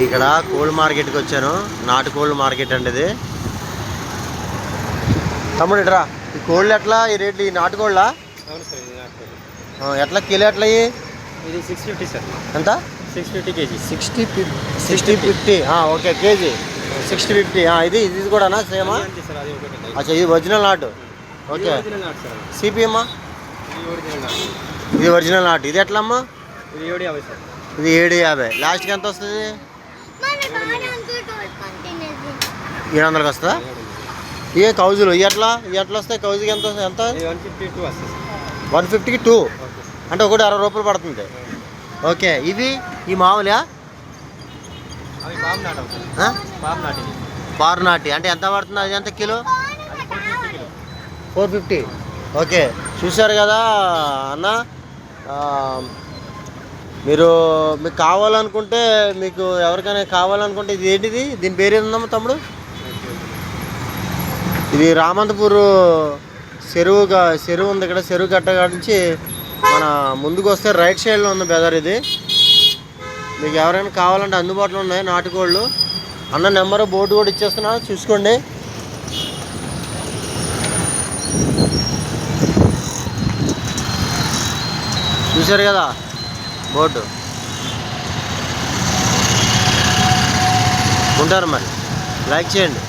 ఇక్కడ కోళ్ళ మార్కెట్కి వచ్చాను. నాటుకోళ్ళ మార్కెట్ అండి ఇది. తమ్ముడు ఇట్రా, ఈ కోళ్ళు ఎట్లా, ఈ రేట్లు, ఈ నాటుకోళ్ళ ఎట్లా కిలో ఎట్లా? ఇది 650 సార్. ఎంత? 650 కేజీ. 60-50. Okay, KG 60-50. ఇది కూడానా సేమా? అచ్చా, ఇది ఒరిజినల్ నాటు. ఓకే, సిపిఎమ్మా? ఇది ఒరిజినల్ నాటు. ఇది ఎట్లా అమ్మా? ఇది 750 సార్. ఇది 750. లాస్ట్కి ఎంత వస్తుంది? 700కి వస్తుందా? ఇవే కౌజులు. ఇవి ఎట్లా వస్తాయి? కౌజుకి ఎంత వస్తుంది? ఎంత? 150కి 2 అంటే ఒకటి 60 రూపాయలు పడుతుంది. ఓకే, ఇవి ఈ మామూలుగా పారు నాటి అంటే ఎంత పడుతుంది? అది ఎంత కిలో? 450. ఓకే, చూశారు కదా అన్న. మీకు కావాలనుకుంటే, మీకు ఎవరికైనా కావాలనుకుంటే, ఇది ఏంటిది? దీని పేరు ఏందమ్మా తమ్ముడు? ఇది రామంతపూర్ చెరువు ఉంది ఇక్కడ. చెరువు కట్ట నుంచి మన ముందుకు వస్తే రైట్ సైడ్లో ఉంది బెదర్. ఇది మీకు ఎవరైనా కావాలంటే అందుబాటులో ఉన్నాయి నాటుకోళ్ళు. అన్న నెంబరు బోర్డు కూడా ఇచ్చేస్తున్నా, చూసుకోండి. చూశారు కదా బోర్డు. ఉంటారు మరి, లైక్ చేయండి.